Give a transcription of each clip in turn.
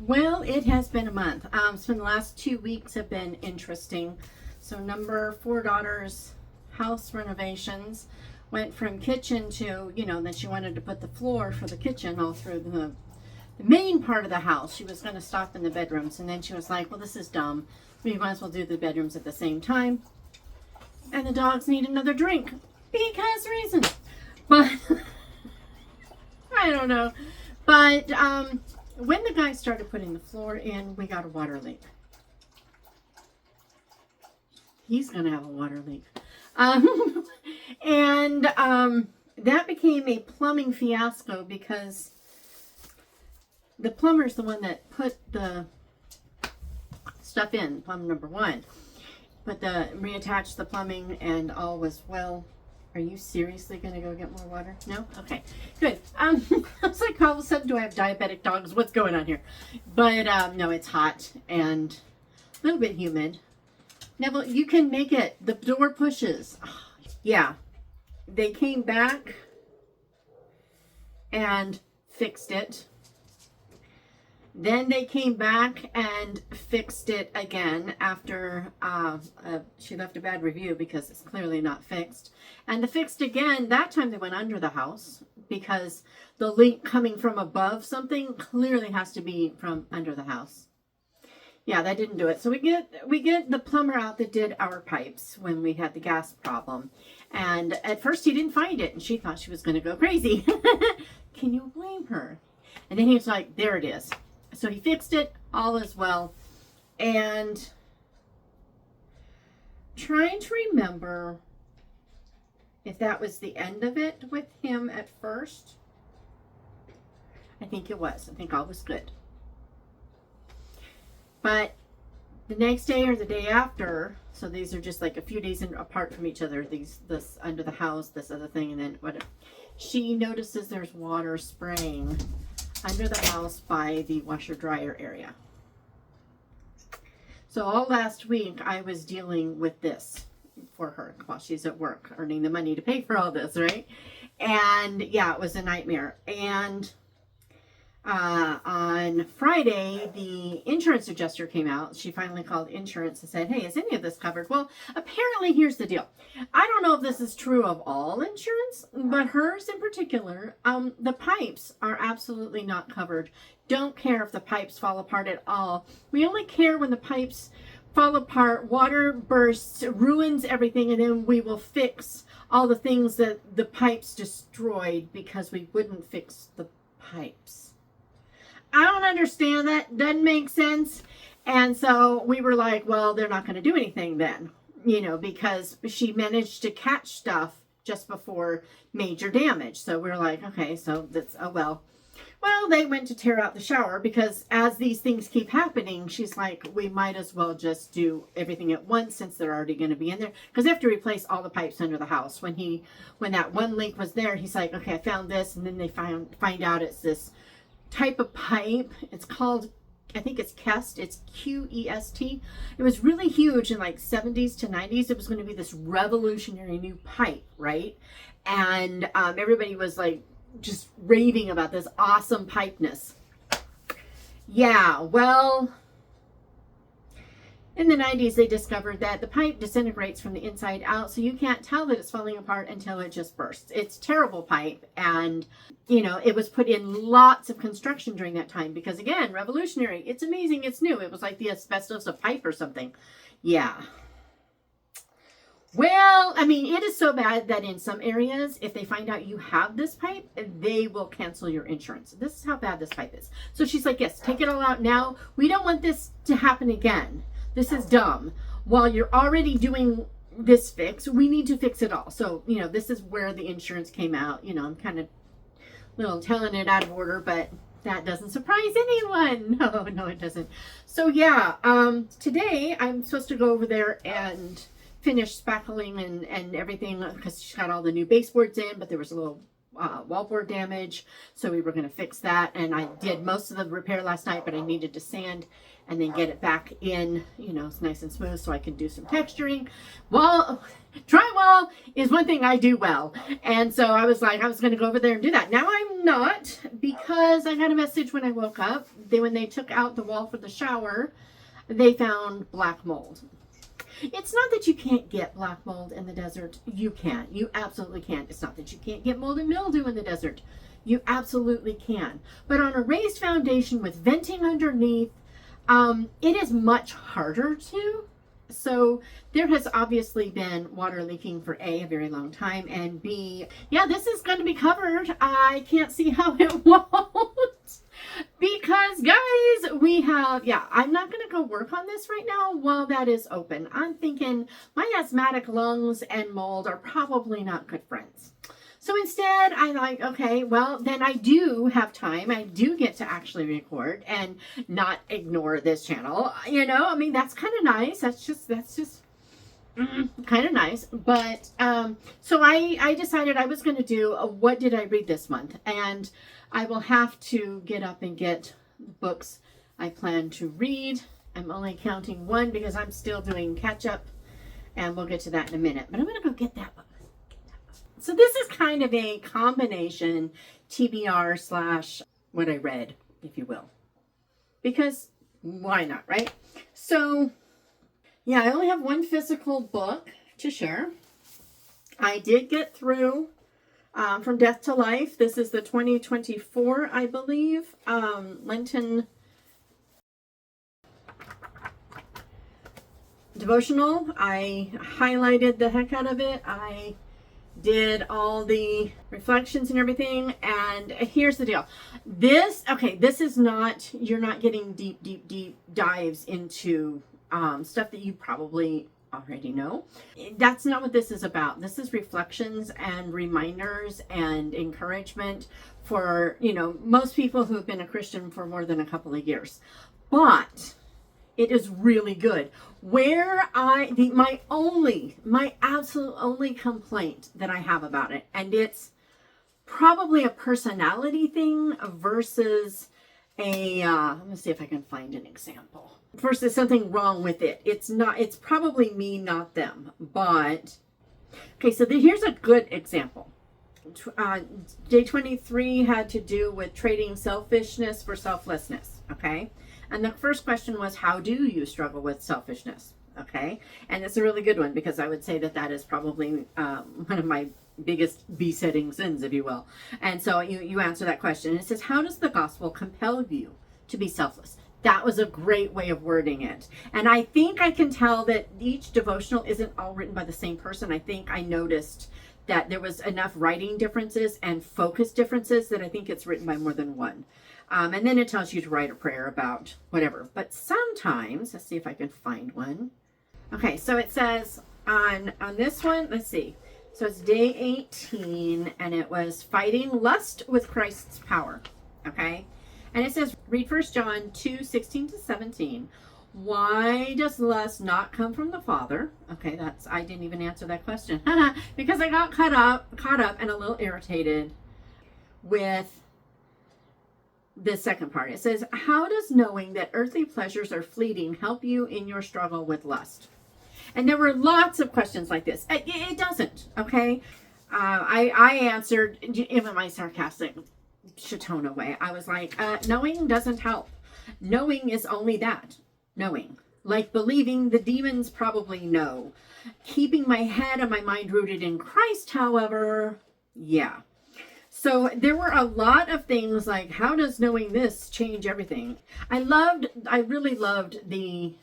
Well, it has been a month. So the last 2 weeks have been interesting. So number 4 daughter's house renovations went from kitchen to, then she wanted to put the floor for the kitchen all through the main part of the house. She was going to stop in the bedrooms, and then she was like, well, this is dumb. We might as well do the bedrooms at the same time. And the dogs need another drink because reasons. But I don't know. But when the guy started putting the floor in, we got a water leak. He's going to have a water leak. And that became a plumbing fiasco because the plumber's the one that put the stuff in, plumber number 1. Reattached the plumbing and all was well. Are you seriously going to go get more water? No? Okay, good. I was like, all of a sudden, do I have diabetic dogs? What's going on here? But no, it's hot and a little bit humid. Neville, you can make it. The door pushes. Yeah. They came back and fixed it. Then they came back and fixed it again after she left a bad review because it's clearly not fixed. And the fixed again, that time they went under the house because the leak coming from above something clearly has to be from under the house. Yeah, that didn't do it. So we get the plumber out that did our pipes when we had the gas problem. And at first he didn't find it and she thought she was going to go crazy. Can you blame her? And then he was like, there it is. So he fixed it, all is well. And trying to remember if that was the end of it with him at first. I think it was. I think all was good. But the next day or the day after, so these are just like a few days apart from each other, this under the house, this other thing, and then whatever. She notices there's water spraying under the house by the washer dryer area. So all last week I was dealing with this for her while she's at work earning the money to pay for all this, right? And yeah, it was a nightmare. And on Friday, the insurance adjuster came out. She finally called insurance and said, hey, is any of this covered? Well, apparently, here's the deal. I don't know if this is true of all insurance, but hers in particular, the pipes are absolutely not covered. Don't care if the pipes fall apart at all. We only care when the pipes fall apart, water bursts, ruins everything, and then we will fix all the things that the pipes destroyed because we wouldn't fix the pipes. I don't understand that. Doesn't make sense. And so we were like, well, they're not going to do anything then, because she managed to catch stuff just before major damage. So we're like, okay, so that's, oh, well. Well, they went to tear out the shower because as these things keep happening, she's like, we might as well just do everything at once since they're already going to be in there. Because they have to replace all the pipes under the house. When that one leak was there, he's like, okay, I found this. And then they find out it's this type of pipe. It's called, I think it's Kest. It's Qest. It was really huge in like 70s to 90s. It was going to be this revolutionary new pipe, right? And everybody was like just raving about this awesome pipeness. Yeah, well, in the 90s, they discovered that the pipe disintegrates from the inside out, so you can't tell that it's falling apart until it just bursts. It's terrible pipe, and, it was put in lots of construction during that time because, again, revolutionary. It's amazing. It's new. It was like the asbestos of pipe or something. Yeah. Well, I mean, it is so bad that in some areas, if they find out you have this pipe, they will cancel your insurance. This is how bad this pipe is. So she's like, yes, take it all out now. We don't want this to happen again. This is dumb. While you're already doing this fix, we need to fix it all. So, this is where the insurance came out. I'm kind of telling it out of order, but that doesn't surprise anyone. No, it doesn't. So, yeah, today I'm supposed to go over there and finish spackling and everything because she's got all the new baseboards in, but there was a little wallboard damage, so we were going to fix that. And I did most of the repair last night, but I needed to sand and then get it back in, you know, it's nice and smooth so I can do some texturing. Well, drywall is one thing I do well. And so I was like, I was going to go over there and do that. Now I'm not, because I got a message when I woke up. When they took out the wall for the shower, they found black mold. It's not that you can't get black mold in the desert. You can. You absolutely can. It's not that you can't get mold and mildew in the desert. You absolutely can. But on a raised foundation with venting underneath, it is much harder to. So there has obviously been water leaking for A, a very long time, and B, yeah, this is going to be covered. I can't see how it won't. Because guys, we have, yeah, I'm not going to go work on this right now while that is open. I'm thinking my asthmatic lungs and mold are probably not good friends. So instead, I'm like, okay, well, then I do have time. I do get to actually record and not ignore this channel. You know, I mean, that's kind of nice. That's just kind of nice. But so I decided I was going to do what did I read this month? And I will have to get up and get books I plan to read. I'm only counting one because I'm still doing catch up, and we'll get to that in a minute. But I'm going to go get that book. So this is kind of a combination TBR / what I read, if you will. Because why not, right? So yeah, I only have one physical book to share. I did get through From Death to Life. This is the 2024, I believe, Lenten devotional. I highlighted the heck out of it. I did all the reflections and everything. And here's the deal. This is not, you're not getting deep dives into stuff that you probably already know. That's not what this is about. This is reflections and reminders and encouragement for, you know, most people who have been a Christian for more than a couple of years. But it is really good. Where my absolute only complaint that I have about it, and it's probably a personality thing versus let me see if I can find an example. Versus something wrong with it. It's probably me, not them. But, okay, so here's a good example. Day 23 had to do with trading selfishness for selflessness, okay? And the first question was, how do you struggle with selfishness? Okay. And it's a really good one because I would say that is probably one of my biggest besetting sins, if you will. And so you answer that question. And it says, how does the gospel compel you to be selfless? That was a great way of wording it. And I think I can tell that each devotional isn't all written by the same person. I think I noticed that there was enough writing differences and focus differences that I think it's written by more than one. And then it tells you to write a prayer about whatever. But sometimes, let's see if I can find one. Okay, so it says on this one, let's see. So it's day 18, and it was fighting lust with Christ's power. Okay? And it says, read 1 John 2:16-17. Why does lust not come from the Father? Okay, I didn't even answer that question. Because I got caught up and a little irritated with the second part. It says, how does knowing that earthly pleasures are fleeting help you in your struggle with lust? And there were lots of questions like this. It doesn't, okay? I answered in my sarcastic Shatona way. I was like, knowing doesn't help. Knowing is only that. Knowing. Like believing, the demons probably know. Keeping my head and my mind rooted in Christ, however, yeah. So there were a lot of things like, how does knowing this change everything? I really loved the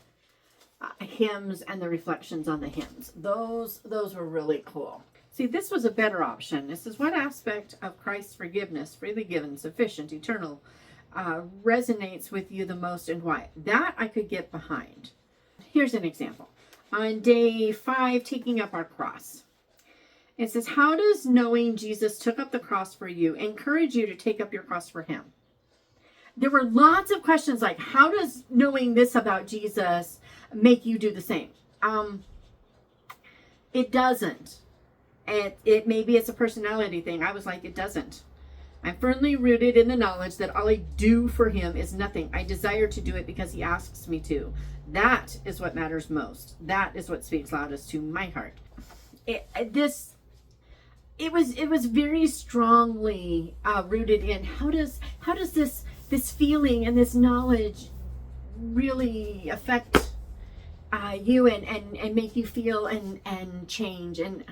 hymns and the reflections on the hymns. Those were really cool. See, this was a better option. This is what aspect of Christ's forgiveness, freely given, sufficient, eternal, resonates with you the most and why? That I could get behind. Here's an example. On day 5, taking up our cross. It says, how does knowing Jesus took up the cross for you encourage you to take up your cross for him? There were lots of questions like, how does knowing this about Jesus make you do the same? It doesn't. It maybe it's a personality thing. I was like, it doesn't. I'm firmly rooted in the knowledge that all I do for him is nothing. I desire to do it because he asks me to. That is what matters most. That is what speaks loudest to my heart. It was very strongly rooted in how does this feeling and this knowledge really affect you and make you feel and change. And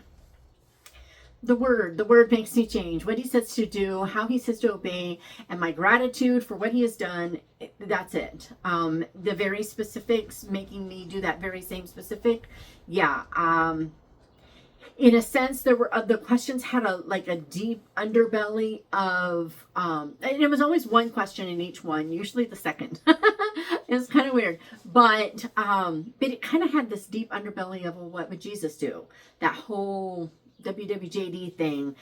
the word makes me change. What he says to do, how he says to obey, and my gratitude for what he has done. That's it. The very specifics making me do that very same specific. Yeah. In a sense, there were the questions had a deep underbelly of, and it was always one question in each one, usually the second. It was kind of weird, but it kind of had this deep underbelly of, well, what would Jesus do? That whole WWJD thing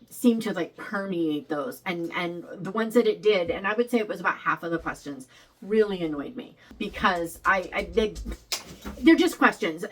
seemed to like permeate those, and the ones that it did, and I would say it was about half of the questions, really annoyed me because they're just questions.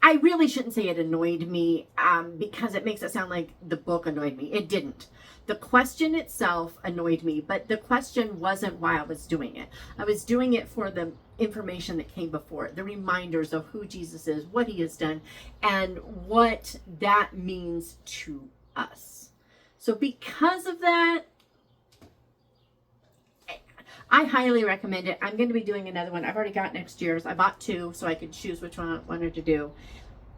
I really shouldn't say it annoyed me because it makes it sound like the book annoyed me. It didn't. The question itself annoyed me, but the question wasn't why I was doing it. I was doing it for the information that came before it, the reminders of who Jesus is, what he has done, and what that means to us. So because of that, I highly recommend it. I'm going to be doing another one. I've already got next year's. I bought 2 so I could choose which one I wanted to do.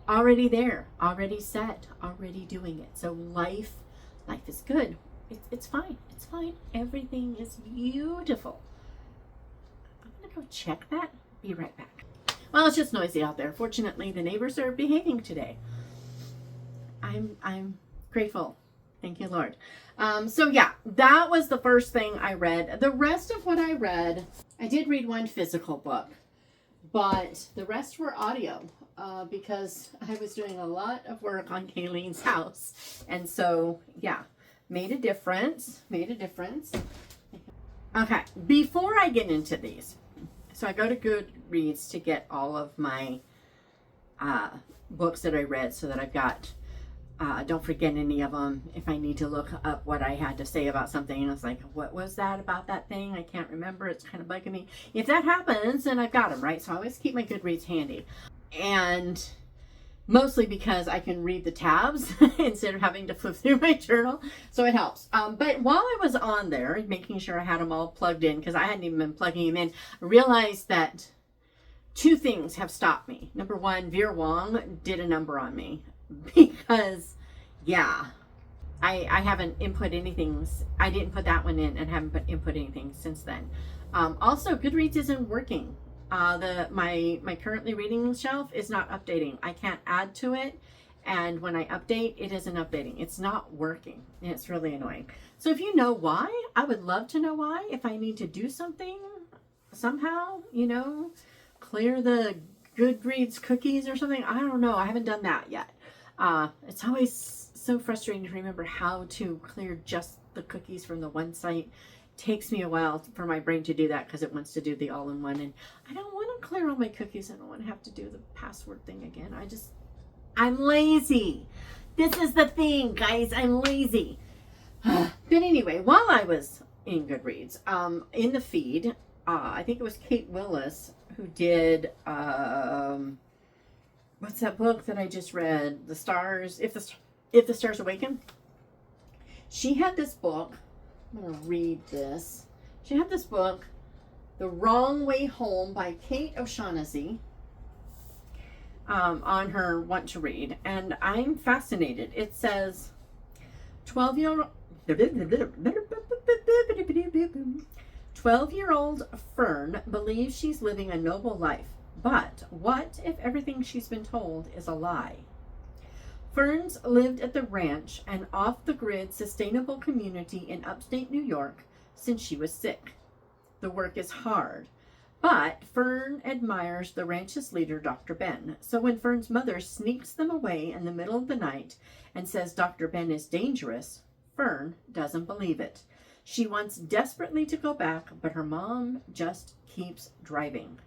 Already there, already set, already doing it. So life is good. It's fine. It's fine. Everything is beautiful. I'm going to go check that. Be right back. Well, it's just noisy out there. Fortunately, the neighbors are behaving today. I'm grateful. Thank you, Lord. So yeah, that was the first thing I read. The rest of what I read, I did read one physical book, but the rest were audio because I was doing a lot of work on Kayleen's house. And so, yeah, made a difference. Okay, before I get into these, so I go to Goodreads to get all of my books that I read so that I've got don't forget any of them. If I need to look up what I had to say about something, and I was like, what was that about that thing? I can't remember. It's kind of bugging me. If that happens, then I've got them, right? So I always keep my Goodreads handy. And mostly because I can read the tabs instead of having to flip through my journal. So it helps. But while I was on there, making sure I had them all plugged in, because I hadn't even been plugging them in, I realized that 2 things have stopped me. Number 1, Vera Wong did a number on me. Because, yeah, I haven't input anything. I didn't put that one in and haven't input anything since then. Also, Goodreads isn't working. My currently reading shelf is not updating. I can't add to it, and when I update, it isn't updating. It's not working, and it's really annoying. So if you know why, I would love to know why. If I need to do something somehow, clear the Goodreads cookies or something. I don't know. I haven't done that yet. It's always so frustrating to remember how to clear just the cookies from the one site. It takes me a while for my brain to do that because it wants to do the all-in-one, and I don't want to clear all my cookies. I don't want to have to do the password thing again. I'm lazy. This is the thing, guys. I'm lazy. But anyway, while I was in Goodreads, in the feed, I think it was Kate Willis who did, what's that book that I just read? The Stars, If the Stars Awaken. She had this book. I'm going to read this. She had this book, The Wrong Way Home by Kate O'Shaughnessy, on her Want to Read. And I'm fascinated. It says, 12-year-old Fern believes she's living a noble life. But what if everything she's been told is a lie? Fern's lived at the ranch, an off-the-grid sustainable community in upstate New York, since she was sick. The work is hard, but Fern admires the ranch's leader, Dr. Ben. So when Fern's mother sneaks them away in the middle of the night and says Dr. Ben is dangerous, Fern doesn't believe it. She wants desperately to go back, but her mom just keeps driving.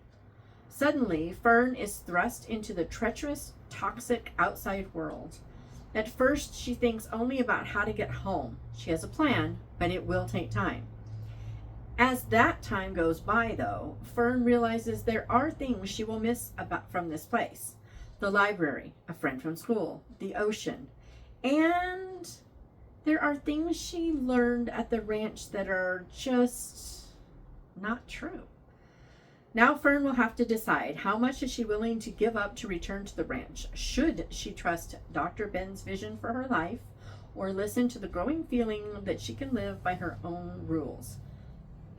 Suddenly, Fern is thrust into the treacherous, toxic outside world. At first, she thinks only about how to get home. She has a plan, but it will take time. As that time goes by, though, Fern realizes there are things she will miss from this place. The library, a friend from school, the ocean, and there are things she learned at the ranch that are just not true. Now Fern will have to decide how much is she willing to give up to return to the ranch. Should she trust Dr. Ben's vision for her life or listen to the growing feeling that she can live by her own rules?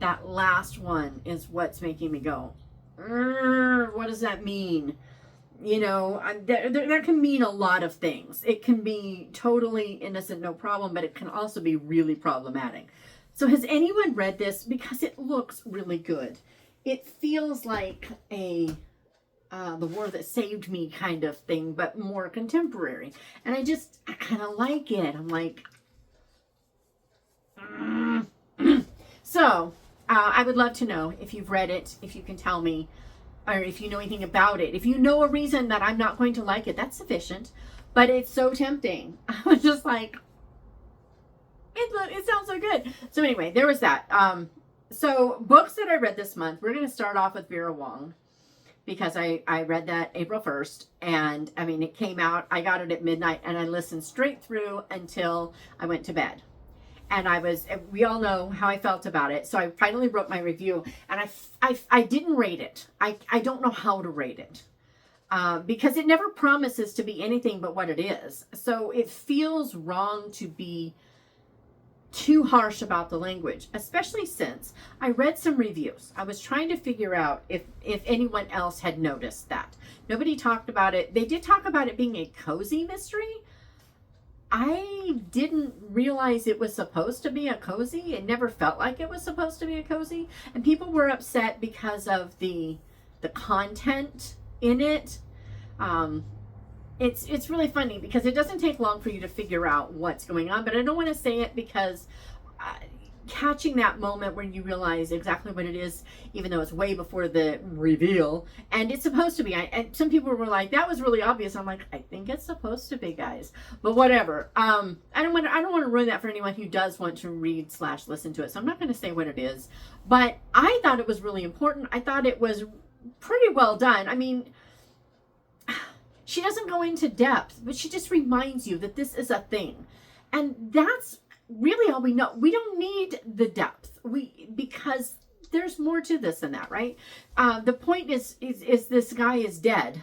That last one is what's making me go, what does that mean? You know, that can mean a lot of things. It can be totally innocent, no problem, but it can also be really problematic. So has anyone read this? Because it looks really good. It feels like a The War That Saved Me kind of thing, but more contemporary. And I kind of like it. I'm like, So, I would love to know if you've read it, if you can tell me, or if you know anything about it. If you know a reason that I'm not going to like it, that's sufficient. But it's so tempting. I was just like, it sounds so good. So anyway, there was that. So books that I read this month, we're going to start off with Vera Wong, because I read that April 1st. And I mean, it came out, I got it at midnight, and I listened straight through until I went to bed. And we all know how I felt about it. So I finally wrote my review, and I didn't rate it. I don't know how to rate it. Because it never promises to be anything but what it is. So it feels wrong to be too harsh about the language, especially since I read some reviews. I was trying to figure out if anyone else had noticed that. Nobody talked about it. They did talk about it being a cozy mystery. I didn't realize it was supposed to be a cozy. It never felt like it was supposed to be a cozy. And people were upset because of the content in it. It's really funny because it doesn't take long for you to figure out what's going on, but I don't want to say it because catching that moment when you realize exactly what it is, even though it's way before the reveal, and it's supposed to be. And some people were like, "That was really obvious." I'm like, "I think it's supposed to be, guys." But whatever. I don't want to ruin that for anyone who does want to read/listen to it. So I'm not going to say what it is, but I thought it was really important. I thought it was pretty well done. I mean, she doesn't go into depth, but she just reminds you that this is a thing. And that's really all we know. We don't need the depth. Because there's more to this than that, right? The point is this guy is dead.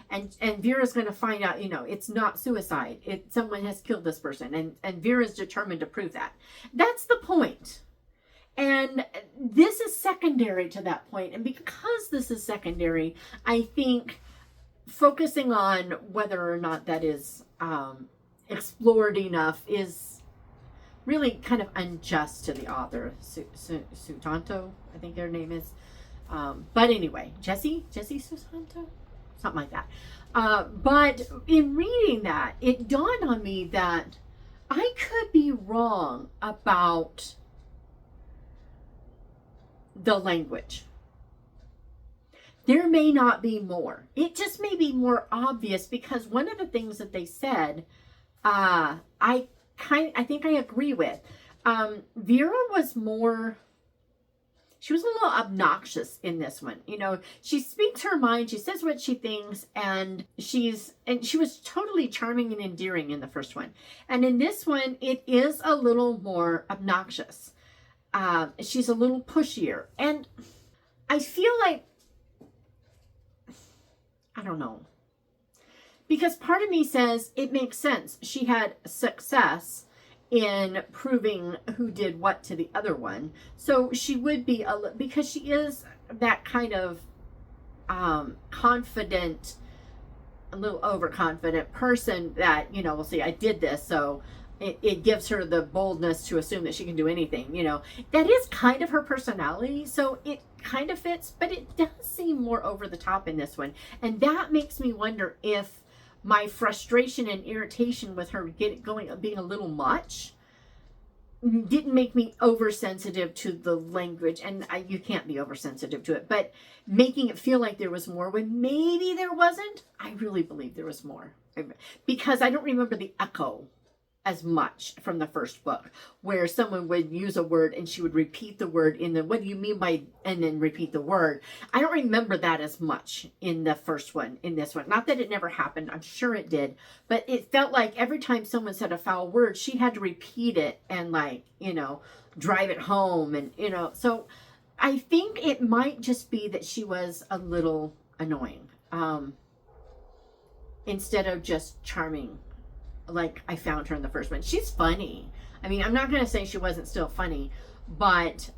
And Vera's going to find out, it's not suicide. Someone has killed this person. And Vera's determined to prove that. That's the point. And this is secondary to that point. And because this is secondary, I think focusing on whether or not that is explored enough is really kind of unjust to the author. Sutanto, I think their name is. But anyway, Jesse Sutanto? Something like that. But in reading that, it dawned on me that I could be wrong about the language. There may not be more. It just may be more obvious because one of the things that they said, I think I agree with. Vera was she was a little obnoxious in this one. She speaks her mind, she says what she thinks, and she was totally charming and endearing in the first one. And in this one, it is a little more obnoxious. She's a little pushier. And I feel like, I don't know. Because part of me says it makes sense. She had success in proving who did what to the other one. So she would be, because she is that kind of confident, a little overconfident person that, will say, I did this. So it gives her the boldness to assume that she can do anything, That is kind of her personality. So it kind of fits, but it does seem more over the top in this one. And that makes me wonder if my frustration and irritation with her being a little much didn't make me oversensitive to the language. And you can't be oversensitive to it, but making it feel like there was more when maybe there wasn't. I really believe there was more. because I don't remember the echo as much from the first book, where someone would use a word and she would repeat the word in the, what do you mean by, and then repeat the word. I don't remember that as much in the first one, in this one. Not that it never happened, I'm sure it did, but it felt like every time someone said a foul word, she had to repeat it and, like, you know, drive it home. And, you know, so I think it might just be that she was a little annoying, instead of just charming, like I found her in the first one. She's funny. I mean, I'm not going to say she wasn't still funny, but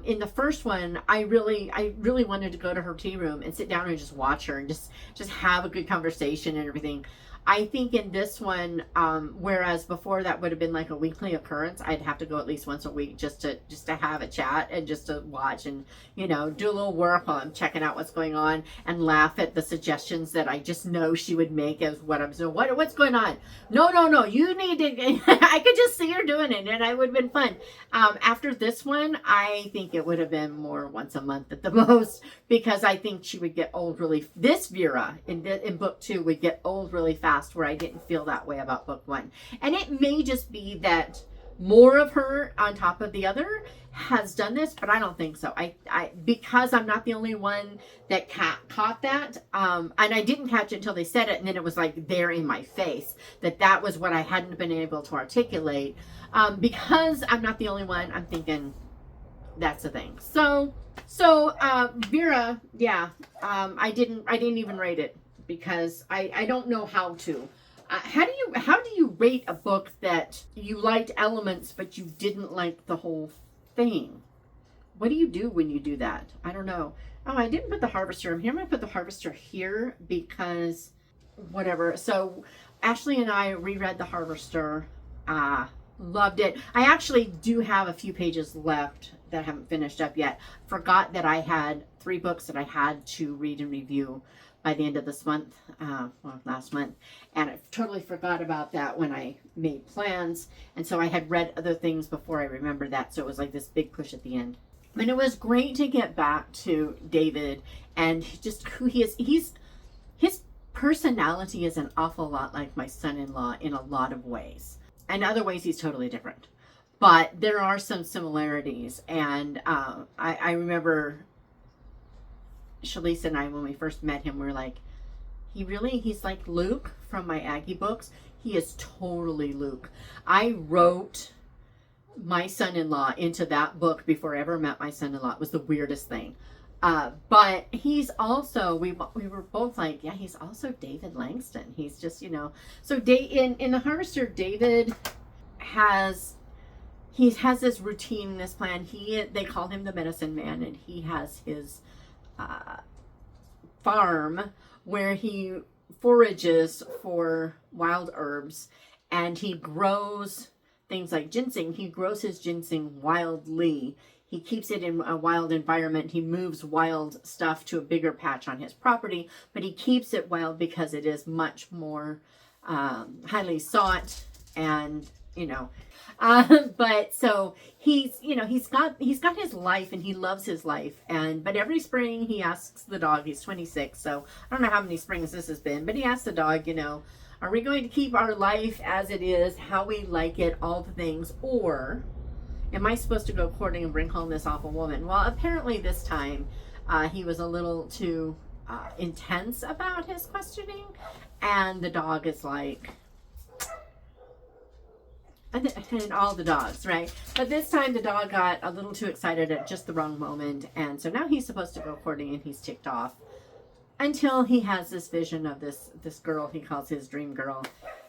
in the first one, I really wanted to go to her tea room and sit down and just watch her and just have a good conversation and everything. I think in this one, whereas before that would have been like a weekly occurrence, I'd have to go at least once a week just to have a chat and just to watch and, you know, do a little work while I'm checking out what's going on and laugh at the suggestions that I just know she would make as what I'm doing. What's going on? No, you need to, I could just see her doing it and it would have been fun. After this one, I think it would have been more once a month at the most, because I think she would get old really, this Vera in book 2 would get old really fast, where I didn't feel that way about book 1. And it may just be that more of her on top of the other has done this, but I don't think so. I because I'm not the only one that caught that, and I didn't catch it until they said it, and then it was like there in my face that was what I hadn't been able to articulate. Because I'm not the only one, I'm thinking that's the thing. So Vera, yeah, I didn't even rate it, because I don't know how to. How do you rate a book that you liked elements but you didn't like the whole thing? What do you do when you do that? I don't know. Oh, I didn't put the Harvester in here. I'm going to put the Harvester here because whatever. So Ashley and I reread the Harvester. Loved it. I actually do have a few pages left that I haven't finished up yet. Forgot that I had 3 books that I had to read and review by the end of this month, last month, and I totally forgot about that when I made plans, and so I had read other things before I remembered that, so it was like this big push at the end. And it was great to get back to David and just who he is. His personality is an awful lot like my son-in-law in a lot of ways. In other ways, he's totally different, but there are some similarities, and I remember Shalisa and I, when we first met him, we were like, he's like Luke from my Aggie books. He is totally Luke. I wrote my son-in-law into that book before I ever met my son-in-law. It was the weirdest thing. But he's also, we were both like, yeah, he's also David Langston. He's just, you know, so in the Harvester, David has this routine, this plan. They call him the medicine man, and he has his farm where he forages for wild herbs, and he grows things like ginseng. He grows his ginseng wildly. He keeps it in a wild environment. He moves wild stuff to a bigger patch on his property, but he keeps it wild because it is much more highly sought, and, you know, but so he's got his life, and he loves his life, but every spring he asks the dog, he's 26, so I don't know how many springs this has been, but he asks the dog, you know, are we going to keep our life as it is, how we like it, all the things, or am I supposed to go courting and bring home this awful woman? Well, apparently this time he was a little too intense about his questioning, and the dog is like, and all the dogs, right? But this time the dog got a little too excited at just the wrong moment, and so now he's supposed to go courting, and he's ticked off until he has this vision of this girl he calls his dream girl.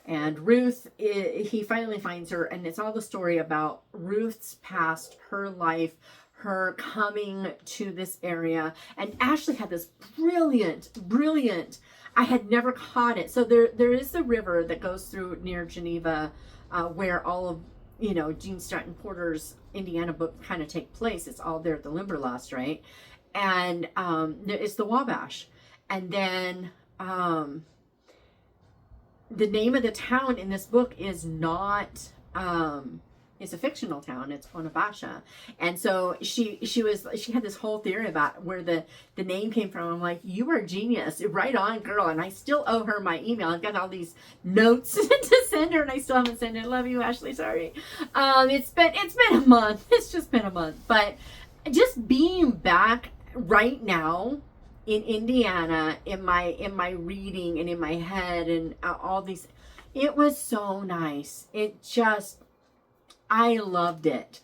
And Ruth, he finally finds her, and it's all the story about Ruth's past, her life, her coming to this area. And Ashley had this brilliant, I had never caught it. So there is the river that goes through near Geneva, where all of, you know, Gene Stratton-Porter's Indiana book kind of take place. It's all there at the Limberlost, right? And it's the Wabash. And then the name of the town in this book is not is a fictional town. It's Onabasha. And so she had this whole theory about where the name came from. I'm like, you are a genius. Right on, girl. And I still owe her my email. I've got all these notes to send her, and I still haven't sent it. Love you, Ashley. Sorry. It's been a month. It's just been a month. But just being back right now in Indiana, in my reading and in my head and all these, it was so nice. I loved it.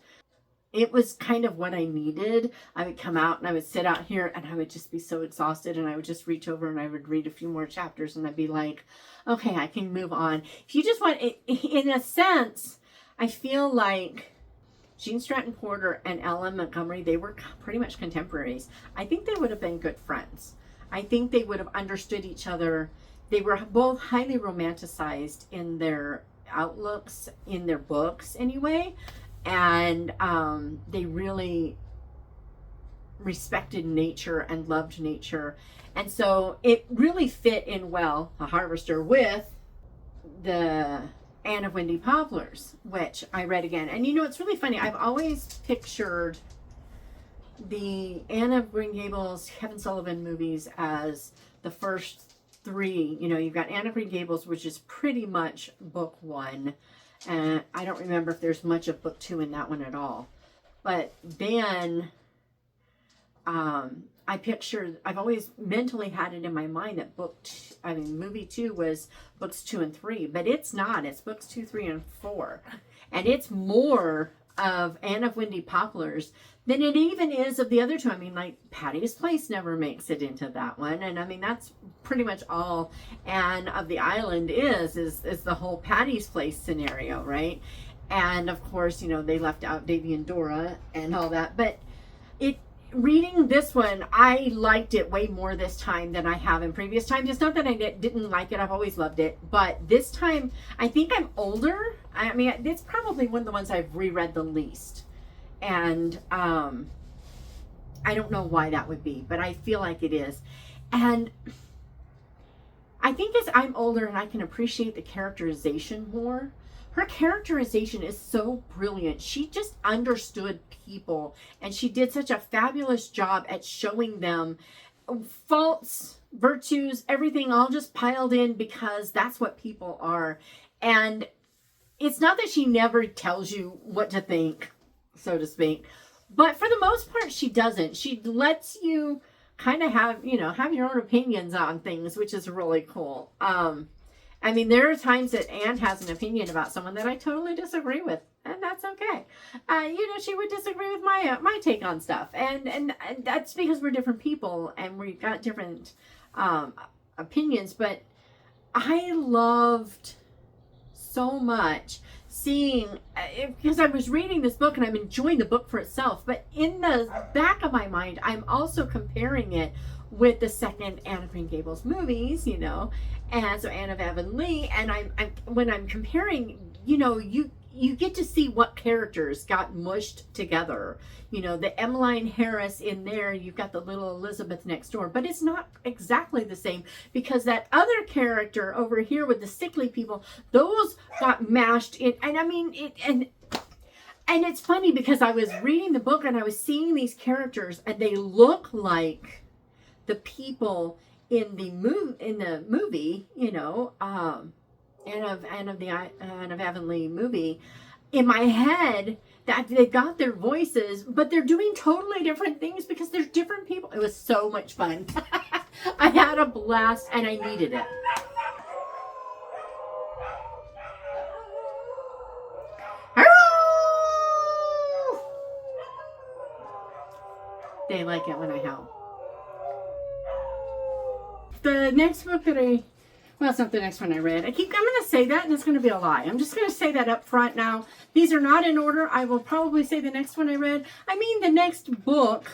It was kind of what I needed. I would come out and I would sit out here and I would just be so exhausted, and I would just reach over and I would read a few more chapters and I'd be like, okay, I can move on. If you just want, in a sense, I feel like Gene Stratton-Porter and Ellen Montgomery, they were pretty much contemporaries. I think they would have been good friends. I think they would have understood each other. They were both highly romanticized in their outlooks, in their books anyway. And they really respected nature and loved nature. And so it really fit in well, A Harvester, with the Anne of Windy Poplars, which I read again. And you know, it's really funny. I've always pictured the Anne of Green Gables, Kevin Sullivan movies as the first three. You know, you've got Anne of Green Gables, which is pretty much book one. And I don't remember if there's much of book two in that one at all. But then I've always mentally had it in my mind that movie two was books 2 and 3, but it's not. It's books 2, 3, and 4. And it's more of Anne of Windy Poplars than it even is of the other two. I mean, like, Patty's Place never makes it into that one. And I mean, that's pretty much all Anne of the Island is the whole Patty's Place scenario, right? And of course, you know, they left out Davy and Dora and all that. But reading this one, I liked it way more this time than I have in previous times. It's not that I didn't like it. I've always loved it. But this time, I think I'm older. I mean, it's probably one of the ones I've reread the least. And I don't know why that would be, but I feel like it is. And I think as I'm older and I can appreciate the characterization more, her characterization is so brilliant. She just understood people, and she did such a fabulous job at showing them faults, virtues, everything all just piled in, because that's what people are. And it's not that she never tells you what to think, so to speak, but for the most part, she doesn't. She lets you kind of have your own opinions on things, which is really cool. I mean, there are times that Anne has an opinion about someone that I totally disagree with, and that's okay. She would disagree with my take on stuff, and that's because we're different people and we've got different opinions. But I loved so much seeing, because I was reading this book and I'm enjoying the book for itself, but in the back of my mind, I'm also comparing it with the second Anne of Green Gables movies, and so Anne of Avonlea, and when I'm comparing, you get to see what characters got mushed together. The Emmeline Harris in there, you've got the little Elizabeth next door, but it's not exactly the same, because that other character over here with the sickly people, those got mashed in. And I mean, and it's funny because I was reading the book and I was seeing these characters and they look like the people in the movie, Anne of Avonlea movie. In my head, that they got their voices, but they're doing totally different things because they're different people. It was so much fun. I had a blast and I needed it. They like it when I howl. The next book that it's not the next one I read. I'm going to say that and it's going to be a lie. I'm just going to say that up front now. These are not in order. I will probably say the next one I read. I mean the next book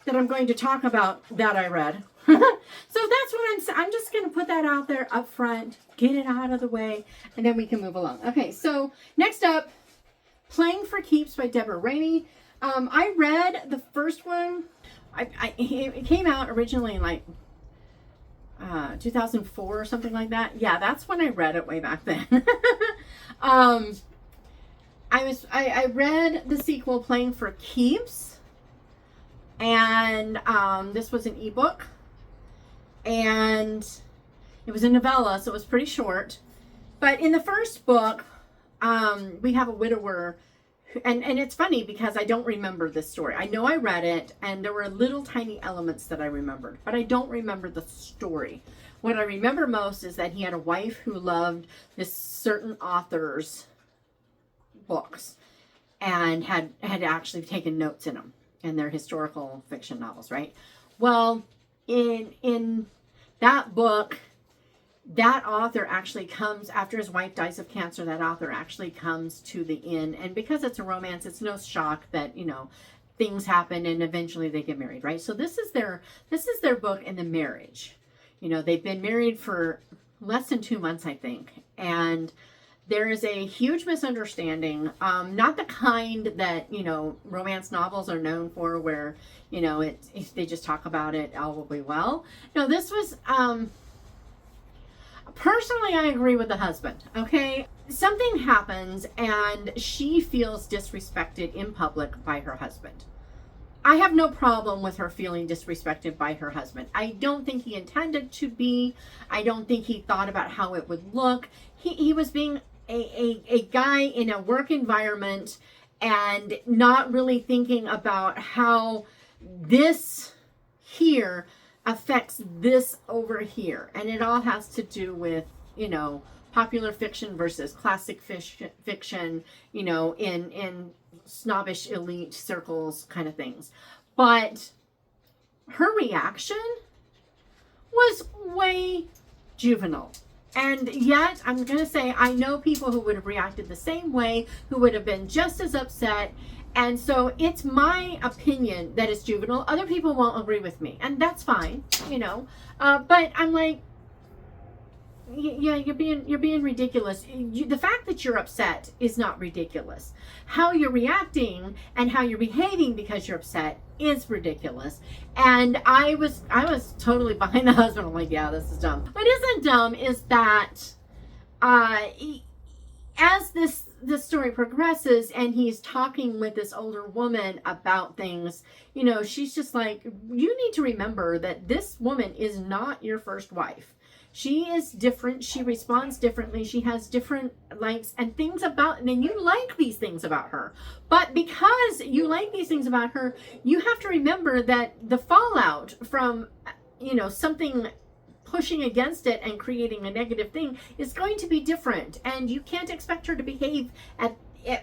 that I'm going to talk about that I read. So that's what I'm just going to put that out there up front, get it out of the way, and then we can move along. Okay, so next up, Playing for Keeps by Deborah Raney. I read the first one. It came out originally in like 2004 or something like that. Yeah, that's when I read it way back then. I read the sequel, Playing for Keeps, and this was an ebook, and it was a novella, so it was pretty short. But in the first book, we have a widower, and it's funny because I don't remember this story. I know I read it, and there were little tiny elements that I remembered, but I don't remember the story. What I remember most is that he had a wife who loved this certain author's books and had actually taken notes in them, and they're historical fiction novels, right? Well, in that book, that author actually comes, after his wife dies of cancer, that author actually comes to the inn. And because it's a romance, it's no shock that, you know, things happen and eventually they get married, right? So this is their book in the marriage. You know, they've been married for less than 2 months, I think. And there is a huge misunderstanding, not the kind that, you know, romance novels are known for, where, you know, if they just talk about it, all will be well. No, this was, personally, I agree with the husband, okay? Something happens and she feels disrespected in public by her husband. I have no problem with her feeling disrespected by her husband. I don't think he intended to be. I don't think he thought about how it would look. He was being a guy in a work environment and not really thinking about how this here affects this over here. And it all has to do with, you know, popular fiction versus classic fiction, you know, in snobbish elite circles kind of things. But her reaction was way juvenile. And yet, I'm going to say, I know people who would have reacted the same way, who would have been just as upset. And so it's my opinion that it's juvenile. Other people won't agree with me, and that's fine, you know. But I'm like, yeah, you're being ridiculous. The fact that you're upset is not ridiculous. How you're reacting and how you're behaving because you're upset is ridiculous. And I was totally behind the husband. I'm like, yeah, this is dumb. What isn't dumb is that as this story progresses and he's talking with this older woman about things, you know, she's just like, you need to remember that this woman is not your first wife. She is different. She responds differently. She has different likes and things about, and you like these things about her. But because you like these things about her, you have to remember that the fallout from, you know, something pushing against it and creating a negative thing is going to be different. And you can't expect her to behave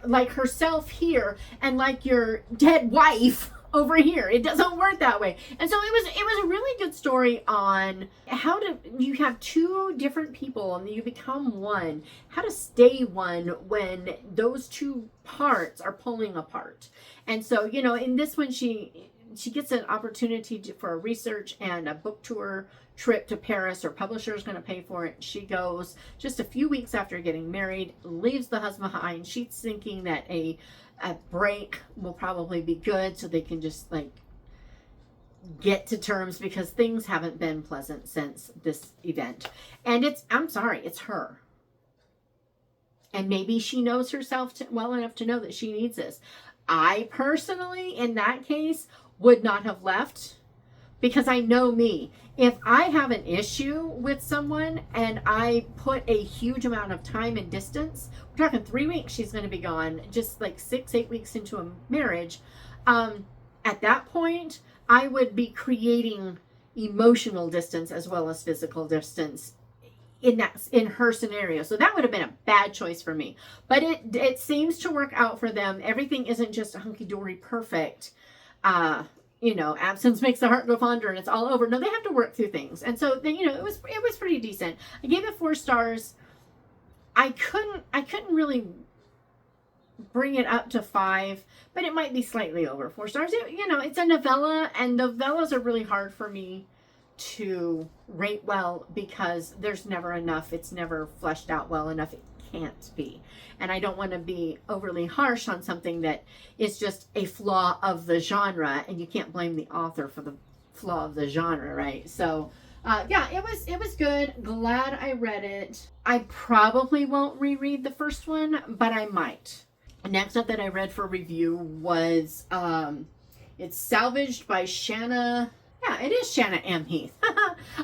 like herself here and like your dead wife over here. It doesn't work that way. And so it was a really good story on how to, you have two different people and you become one, how to stay one when those two parts are pulling apart. And so, you know, in this one, she gets an opportunity for a research and a book tour trip to Paris. Her publisher is going to pay for it. She goes just a few weeks after getting married, leaves the husband behind. She's thinking that a break will probably be good so they can just like get to terms, because things haven't been pleasant since this event. And I'm sorry, it's her. And maybe she knows herself well enough to know that she needs this. I personally, in that case, would not have left, because I know me. If I have an issue with someone and I put a huge amount of time and distance, we're talking 3 weeks she's going to be gone, just like 6-8 weeks into a marriage, at that point, I would be creating emotional distance as well as physical distance in her scenario. So that would have been a bad choice for me. But it seems to work out for them. Everything isn't just hunky-dory perfect. You know, absence makes the heart go fonder and it's all over. No, they have to work through things. And so then, you know, it was pretty decent. I gave it 4 stars. I couldn't really bring it up to 5, but it might be slightly over 4 stars. You know, it's a novella, and novellas are really hard for me to rate well because there's never enough. It's never fleshed out well enough. It can't be. And I don't want to be overly harsh on something that is just a flaw of the genre, and you can't blame the author for the flaw of the genre, right? So yeah, it was good. Glad I read it. I probably won't reread the first one, but I might. Next up that I read for review was, it's Salvaged by Shanna. Yeah, it is Shanna M. Heath.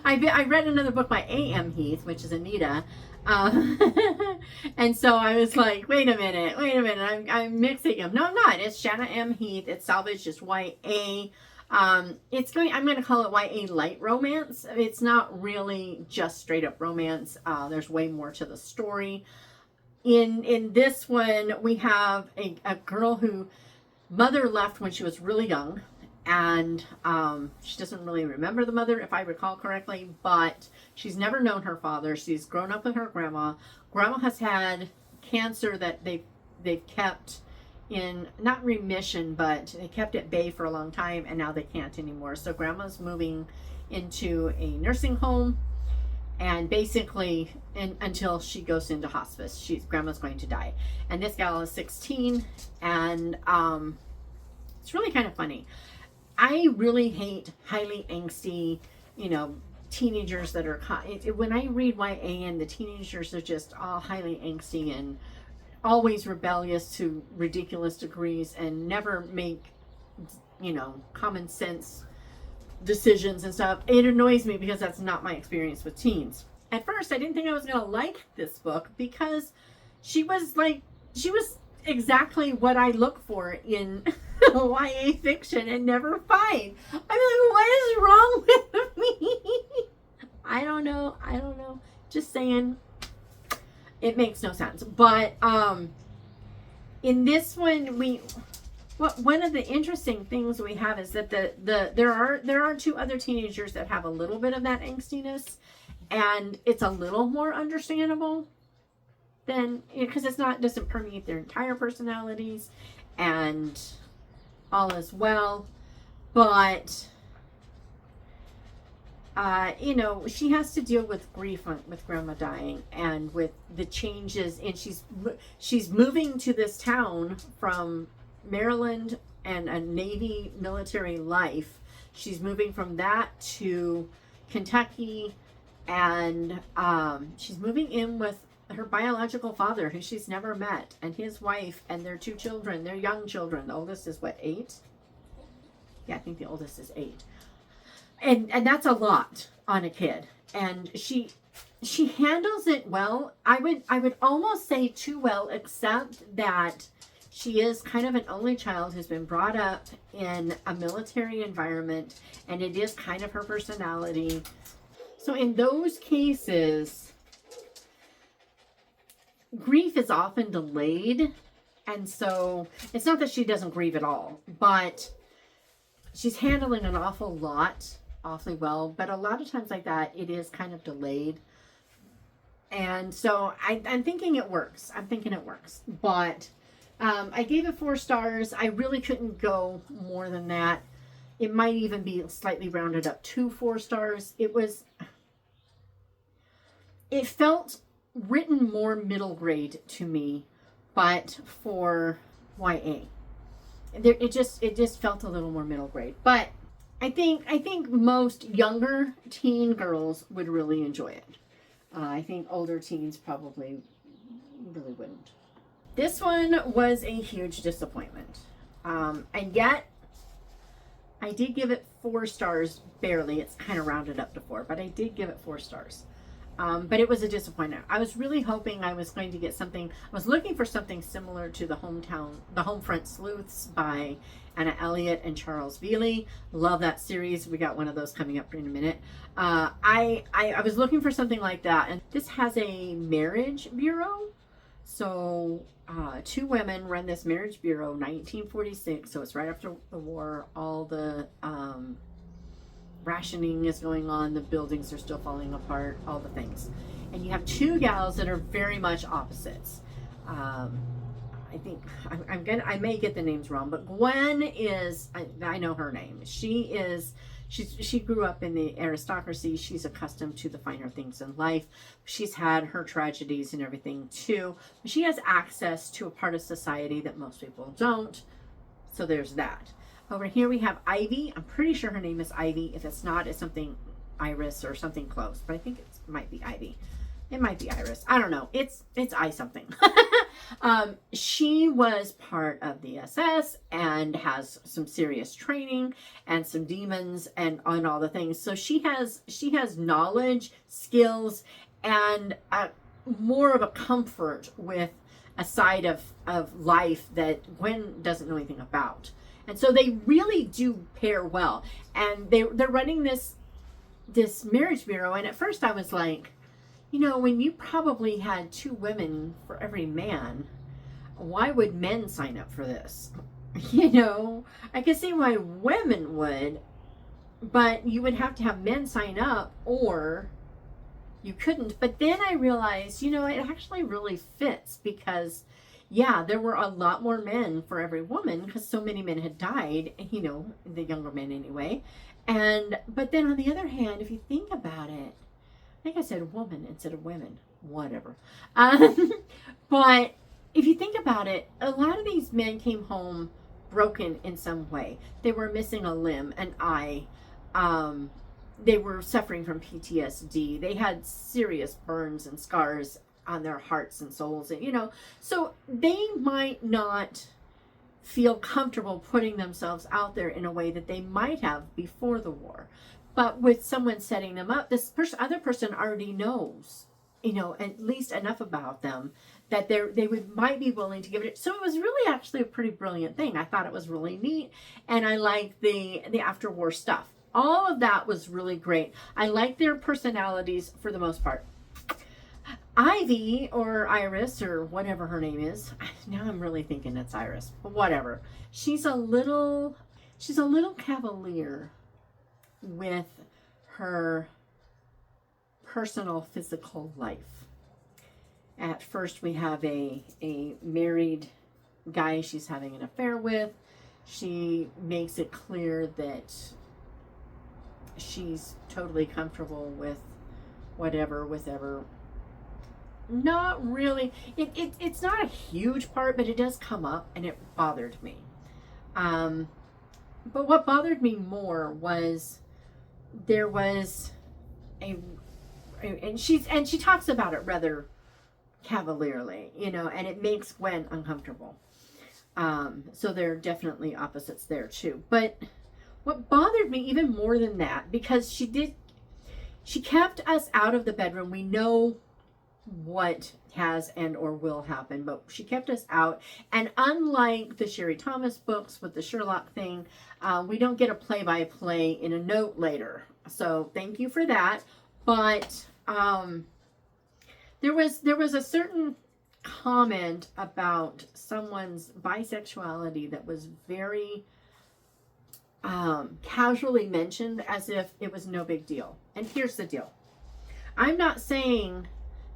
I read another book by A.M. Heath, which is Anita. And so I was like, wait a minute, I'm mixing them. No, I'm not. It's Shanna M. Heath. It's Salvaged, just YA. I'm going to call it YA light romance. It's not really just straight up romance. There's way more to the story. In this one, we have a girl who mother left when she was really young, and she doesn't really remember the mother, if I recall correctly, but she's never known her father. She's grown up with her grandma. Grandma has had cancer that they've kept in, not remission, but they kept at bay for a long time, and now they can't anymore. So grandma's moving into a nursing home, and basically until she goes into hospice, grandma's going to die. And this gal is 16, and it's really kind of funny. I really hate highly angsty, teenagers that are when I read YA and the teenagers are just all highly angsty and always rebellious to ridiculous degrees and never make, common sense decisions and stuff. It annoys me because that's not my experience with teens. At first, I didn't think I was going to like this book because she was exactly what I look for in YA fiction and never find. I'm like, what is wrong with me? I don't know. Just saying. It makes no sense. But in this one, one of the interesting things we have is that there are two other teenagers that have a little bit of that angstiness, and it's a little more understandable than, because doesn't permeate their entire personalities, and all is well. But she has to deal with grief with grandma dying and with the changes, and she's moving to this town from Maryland and a Navy military life. She's moving from that to Kentucky, and she's moving in with her biological father, who she's never met, and his wife, and their two children. They're young children. The oldest is 8? Yeah, I think the oldest is 8. And that's a lot on a kid. And she handles it well. I would almost say too well, except that she is kind of an only child who's been brought up in a military environment, and it is kind of her personality. So in those cases, grief is often delayed. And so it's not that she doesn't grieve at all, but she's handling an awful lot awfully well. But a lot of times like that, it is kind of delayed. And so I'm thinking it works. But I gave it 4 stars. I really couldn't go more than that. It might even be slightly rounded up to 4 stars. It felt written more middle grade to me, but for YA. It just felt a little more middle grade. But I think most younger teen girls would really enjoy it. I think older teens probably really wouldn't. This one was a huge disappointment. And yet, I did give it 4 stars, barely. It's kind of rounded up to 4, but I did give it 4 stars. But it was a disappointment. I was really hoping I was going to get something. I was looking for something similar to the Homefront Sleuths by Anna Elliott and Charles Veley. Love that series. We got one of those coming up in a minute. I was looking for something like that, and this has a marriage bureau. So 2 women run this marriage bureau, 1946. So it's right after the war. All the rationing is going on, the buildings are still falling apart, all the things. And you have 2 gals that are very much opposites. I think I may get the names wrong, but Gwen is, I know her name. She grew up in the aristocracy. She's accustomed to the finer things in life. She's had her tragedies and everything too. She has access to a part of society that most people don't. So there's that. Over here we have Ivy. I'm pretty sure her name is Ivy. If it's not, it's something Iris or something close, but I think it might be Ivy. It might be Iris. I don't know. It's I something. She was part of the SS and has some serious training and some demons and on all the things. So she has knowledge, skills, and more of a comfort with a side of life that Gwen doesn't know anything about. And so they really do pair well. And they're running this marriage bureau. And at first I was like, you know, when you probably had 2 women for every man, why would men sign up for this? You know, I can see why women would, but you would have to have men sign up or you couldn't. But then I realized, you know, it actually really fits because, yeah, there were a lot more men for every woman because so many men had died, you know, the younger men anyway. But then on the other hand, if you think about it, I think I said woman instead of women, whatever. But if you think about it, a lot of these men came home broken in some way. They were missing a limb, an eye. They were suffering from PTSD. They had serious burns and scars on their hearts and souls. And, you know, so they might not feel comfortable putting themselves out there in a way that they might have before the war. But with someone setting them up, this other person already knows, you know, at least enough about them that might be willing to give it. So it was really actually a pretty brilliant thing. I thought it was really neat, and I liked the after-war stuff. All of that was really great. I liked their personalities for the most part. Ivy or Iris or whatever her name is. Now I'm really thinking it's Iris, but whatever. She's a little cavalier with her personal physical life. At first we have a married guy she's having an affair with. She makes it clear that she's totally comfortable with whatever. Not really. It's not a huge part, but it does come up and it bothered me. But what bothered me more was there was and she talks about it rather cavalierly, you know, and it makes Gwen uncomfortable. So there are definitely opposites there too. But what bothered me even more than that, because she kept us out of the bedroom. We know what has and or will happen, but she kept us out. And unlike the Sherry Thomas books with the Sherlock thing, we don't get a play-by-play in a note later. So thank you for that. But there was a certain comment about someone's bisexuality that was very casually mentioned as if it was no big deal. And here's the deal. I'm not saying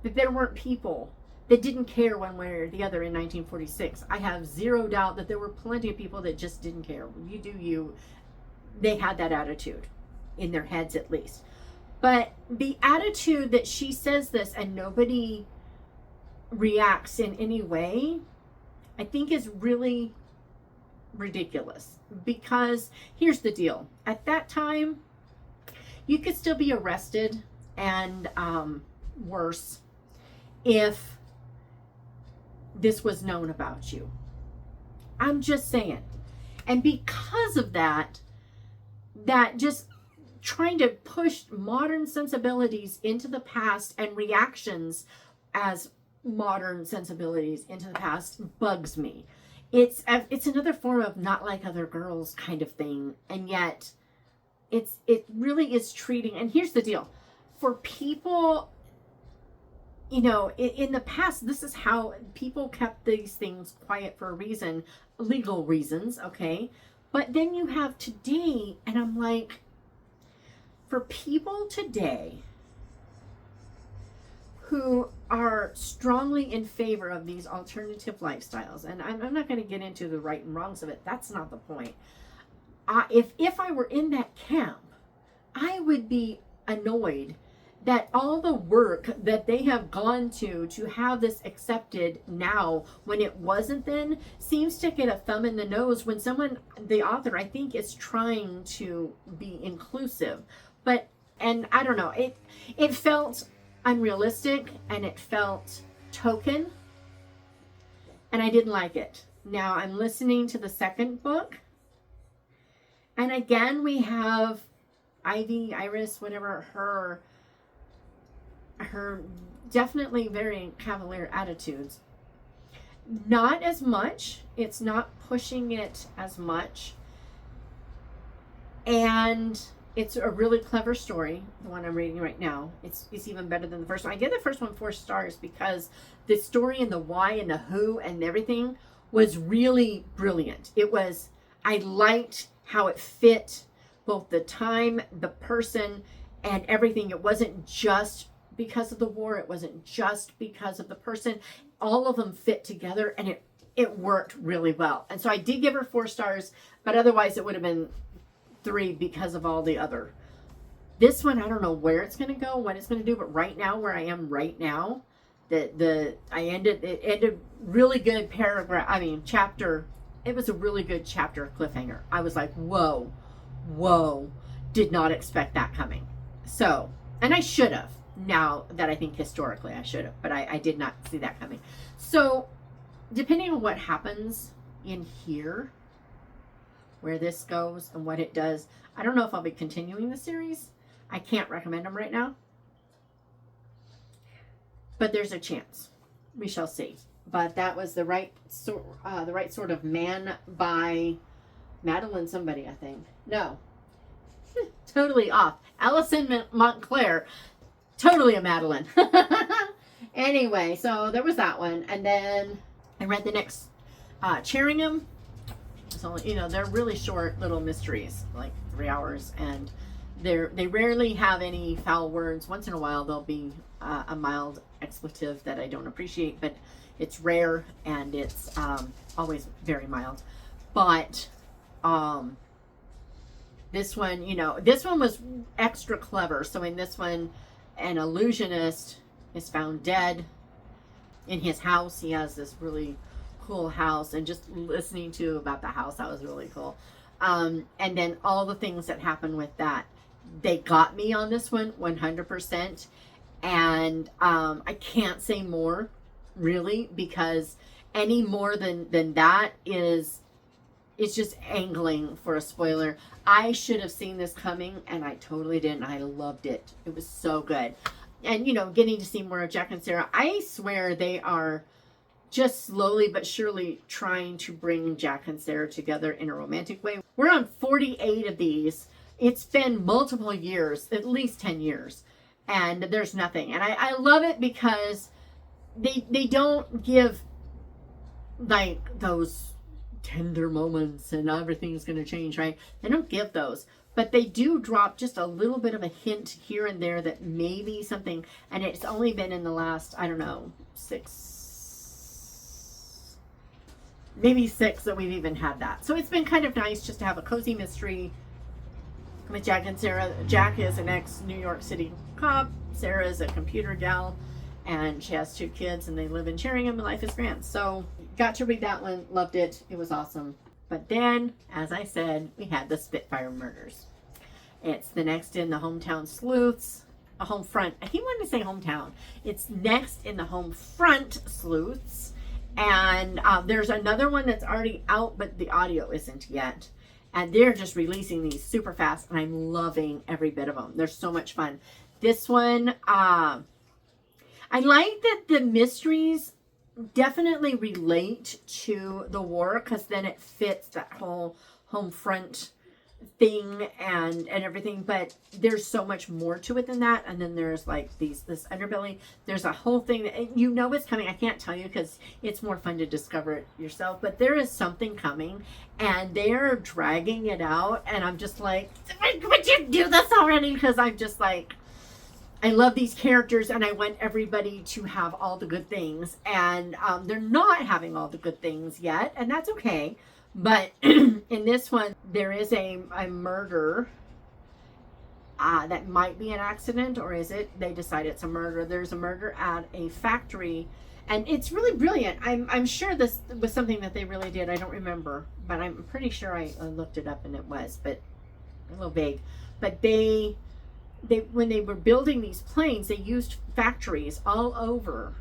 that there weren't people that didn't care one way or the other in 1946. I have zero doubt that there were plenty of people that just didn't care. You do you. They had that attitude in their heads at least. But the attitude that she says this and nobody reacts in any way, I think is really ridiculous. Because here's the deal. At that time, you could still be arrested and worse if this was known about you. I'm just saying. And because of that just trying to push modern sensibilities into the past and reactions as modern sensibilities into the past bugs me. It's another form of not like other girls kind of thing. And yet it really is treating, and here's the deal. For people, you know, in the past, this is how people kept these things quiet for a reason, legal reasons, okay? But then you have today, and I'm like, for people today who are strongly in favor of these alternative lifestyles, and I'm not going to get into the right and wrongs of it. That's not the point. If I were in that camp, I would be annoyed that all the work that they have gone to have this accepted now when it wasn't then seems to get a thumb in the nose when someone, the author, I think, is trying to be inclusive. And I don't know, it felt unrealistic and it felt token, and I didn't like it. Now I'm listening to the second book, and again we have Iris, whatever, her definitely very cavalier attitudes. Not as much. It's not pushing it as much. And it's a really clever story, the one I'm reading right now. It's even better than the first one. I gave the first one 4 stars because the story and the why and the who and everything was really brilliant. I liked how it fit both the time, the person, and everything. It wasn't just because of the war. It wasn't just because of the person. All of them fit together, and it worked really well. And so I did give her 4 stars, but otherwise it would have been 3 because of all the other. This one, I don't know where it's going to go, what it's going to do, but right now, where I am right now, it ended really good chapter. It was a really good chapter cliffhanger. I was like, whoa, did not expect that coming. So, and I should have. Now that I think historically I should have, but I did not see that coming. So depending on what happens in here, where this goes and what it does, I don't know if I'll be continuing the series. I can't recommend them right now, but there's a chance. We shall see. But that was the right sort of man by Madeline somebody, I think. No, totally off. Allison Montclair. Totally a Madeline. Anyway, so there was that one. And then I read the next Cheeringham. So, they're really short little mysteries, like 3 hours. And they rarely have any foul words. Once in a while, there'll be a mild expletive that I don't appreciate. But it's rare, and it's always very mild. But this one was extra clever. So in this one, an illusionist is found dead in his house. He has this really cool house, and just listening to about the house, that was really cool. And then all the things that happen with that, they got me on this one 100%. And I can't say more really, because any more than that is just angling for a spoiler. I should have seen this coming, and I totally didn't. I loved it. It was so good. And, getting to see more of Jack and Sarah. I swear they are just slowly but surely trying to bring Jack and Sarah together in a romantic way. We're on 48 of these. It's been multiple years, at least 10 years. And there's nothing. And I love it because they don't give, like, those tender moments and everything's going to change, right? They don't give those, but they do drop just a little bit of a hint here and there that maybe something, and it's only been in the last, I don't know, 6 that we've even had that. So it's been kind of nice just to have a cozy mystery with Jack and Sarah. Jack is an ex-New York City cop. Sarah is a computer gal, and she has 2 kids, and they live in Cheeringham, and life is grand. So got to read that one, loved it, it was awesome. But then, as I said, we had the Spitfire murders. It's the next in the Hometown Sleuths, a home front. I keep wanting to say hometown. It's next in the home front sleuths. And there's another one that's already out, but the audio isn't yet. And they're just releasing these super fast, and I'm loving every bit of them. They're so much fun. This one, I like that the mysteries definitely relate to the war, because then it fits that whole home front thing and everything. But there's so much more to it than that. And then there's like this underbelly. There's a whole thing that it's coming. I can't tell you because it's more fun to discover it yourself. But there is something coming, and they're dragging it out. And I'm just like, would you do this already? Because I'm just like, I love these characters, and I want everybody to have all the good things, and they're not having all the good things yet, and that's okay. But in this one, there is a murder that might be an accident, or is it? They decide it's a murder. There's a murder at a factory, and it's really brilliant. I'm sure this was something that they really did. I don't remember, but I'm pretty sure I looked it up, and it was, but a little vague. But they when they were building these planes, they used factories all over.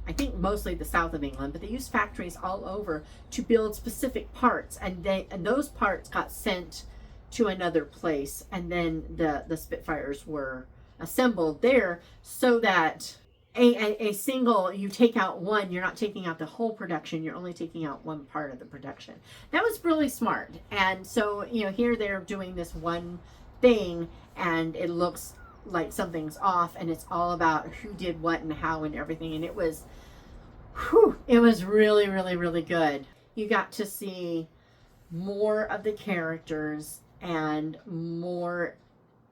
I think mostly the south of England, but they used factories all over to build specific parts, and those parts got sent to another place, and then the Spitfires were assembled there, so that a single, you take out one, you're not taking out the whole production, you're only taking out one part of the production. That was really smart. And so, here they're doing this one thing, and it looks like something's off, and it's all about who did what and how and everything. And it was really, really, really good. You got to see more of the characters and more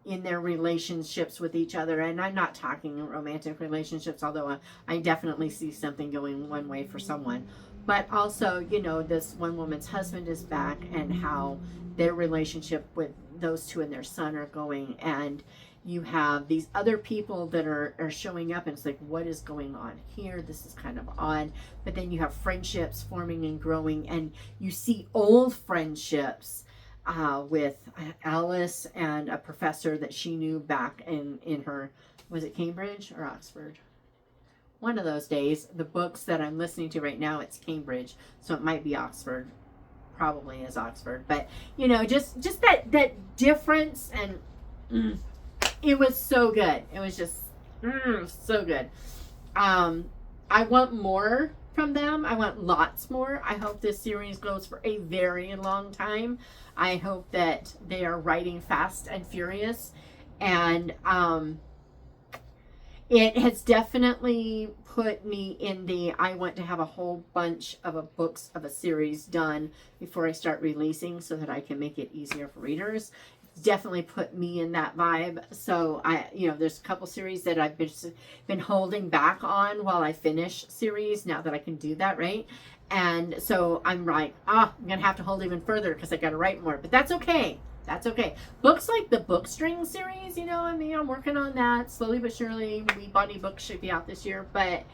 in their relationships with each other. And I'm not talking romantic relationships, although I definitely see something going one way for someone. But also, this one woman's husband is back, and how their relationship with those two and their son are going. And you have these other people that are showing up, and it's like, what is going on here? This is kind of odd. But then you have friendships forming and growing, and you see old friendships with Alice and a professor that she knew back in her, was it Cambridge or Oxford? One of those days. The books that I'm listening to right now, it's Cambridge, so it might be Oxford. Probably is Oxford. But, just that difference, and it was so good. It was just so good. I want more from them. I want lots more. I hope this series goes for a very long time. I hope that they are writing fast and furious. And it has definitely put me in I want to have a whole bunch of books of a series done before I start releasing, so that I can make it easier for readers. Definitely put me in that vibe. So there's a couple series that I've been holding back on while I finish series, now that I can do that, right? And so I'm like, I'm gonna have to hold even further because I gotta write more. But that's okay. That's okay. Books like the Bookstring series, I'm working on that slowly but surely. We Body Books should be out this year, but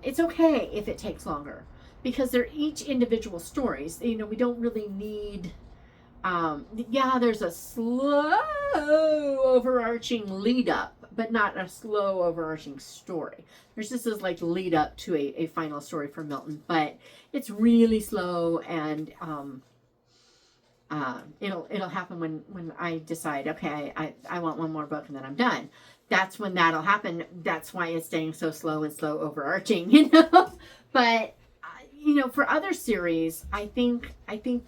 it's okay if it takes longer, because they're each individual stories. We don't really need. There's a slow overarching lead up, but not a slow overarching story. There's just this lead up to a final story for Milton, but it's really slow, and it'll happen when I decide, okay, I want one more book and then I'm done. That's when that'll happen. That's why it's staying so slow and slow overarching, but for other series, I think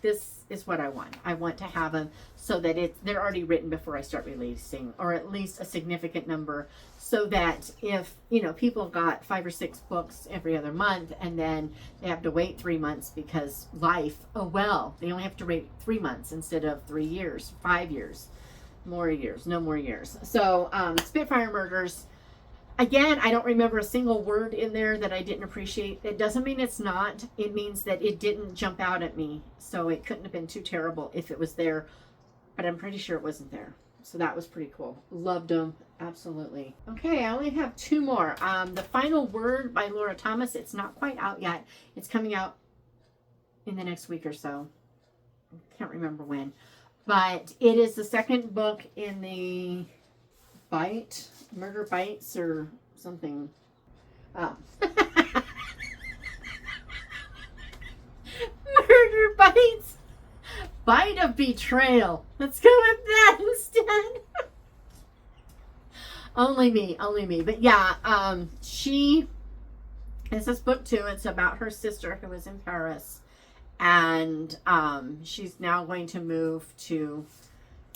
this is what I want. I want to have them so that they're already written before I start releasing, or at least a significant number, so that if, people got 5 or 6 books every other month, and then they have to wait 3 months because life, they only have to wait 3 months instead of 3 years, 5 years, no more years. So, Spitfire Murders. Again, I don't remember a single word in there that I didn't appreciate. It doesn't mean it's not. It means that it didn't jump out at me. So it couldn't have been too terrible if it was there. But I'm pretty sure it wasn't there. So that was pretty cool. Loved them. Absolutely. Okay, I only have 2 more. The Final Word by Laura Thomas. It's not quite out yet. It's coming out in the next week or so. I can't remember when. But it is the second book in the Murder Bites or something. Murder Bites. Bite of Betrayal. Let's go with that instead. Only me. But yeah, she is this book too. It's about her sister who was in Paris. And she's now going to move to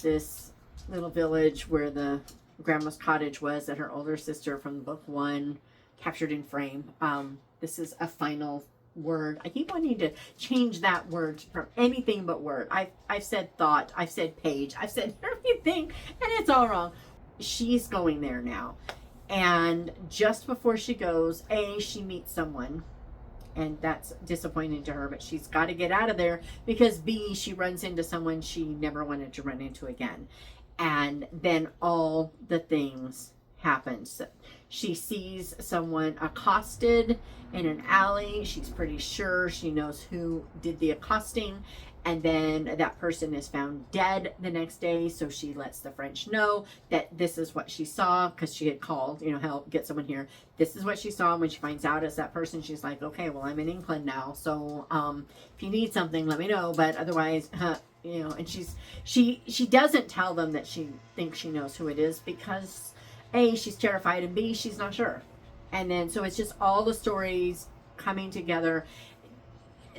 this little village where the grandma's cottage was that her older sister from book 1 captured in frame. This is a final word. I keep wanting to change that word from anything but word. I've said thought, I've said page, I've said everything, and it's all wrong. She's going there now. And just before she goes, she meets someone, and that's disappointing to her, but she's got to get out of there because B, she runs into someone she never wanted to run into again. And then all the things happen. So she sees someone accosted in an alley. She's pretty sure she knows who did the accosting. and then that person is found dead the next day. So she lets the French know that this is what she saw, because she had called, help, get someone here. This is what she saw. And when she finds out it's that person, she's like, okay, well, I'm in England now, so if you need something, let me know, but otherwise, and she doesn't tell them that she thinks she knows who it is, because A, she's terrified, and B, she's not sure. And then so it's just all the stories coming together.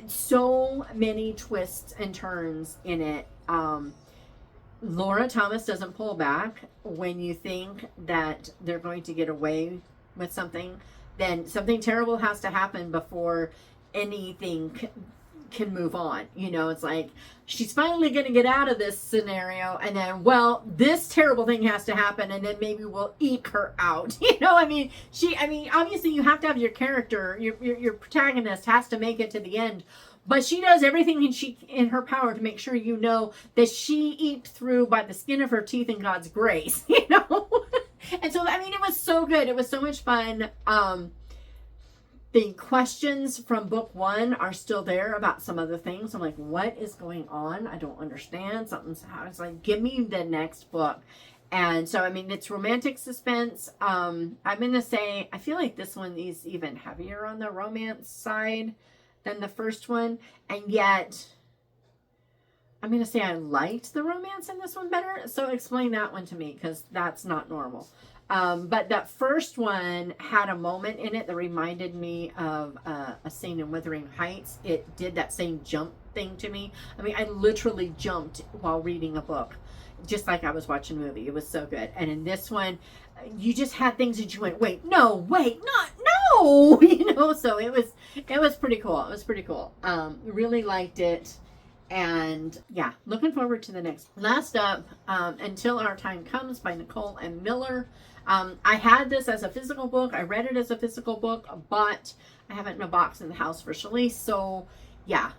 So many twists and turns in it. Laura Thomas doesn't pull back. When you think that they're going to get away with something, then something terrible has to happen before anything can move on. It's like she's finally going to get out of this scenario, and then, well, this terrible thing has to happen, and then maybe we'll eke her out. Obviously you have to have your character, your protagonist has to make it to the end, but she does everything in her power to make sure that she eked through by the skin of her teeth in God's grace. And so it was so good. It was so much fun. The questions from book 1 are still there about some other things. I'm like, what is going on? I don't understand. Something's happening. It's like, give me the next book. And so, it's romantic suspense. I'm going to say, I feel like this one is even heavier on the romance side than the first one. And yet, I'm going to say I liked the romance in this one better. So explain that one to me, because that's not normal. But that first one had a moment in it that reminded me of a scene in Wuthering Heights. It did that same jump thing to me. I literally jumped while reading a book, just like I was watching a movie. It was so good. And in this one, you just had things that you went, wait, no, so it was pretty cool. It was pretty cool. Really liked it. And yeah, looking forward to the next. Last up, Until Our Time Comes by Nicole and Miller. I had this as a physical book. I read it as a physical book, but I have it in a box in the house for Shalise. So yeah,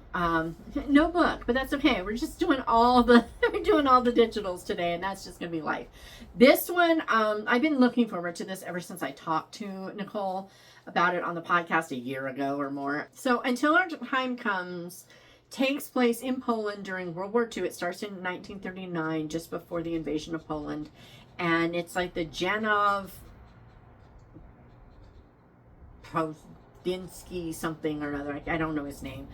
no book, but that's okay. We're just doing all the digitals today, and that's just gonna be life. This one, I've been looking forward to this ever since I talked to Nicole about it on the podcast a year ago or more. So Until Our Time Comes takes place in Poland during World War II. It starts in 1939, just before the invasion of Poland. And it's like the Janov Prodinsky something or another, I don't know his name,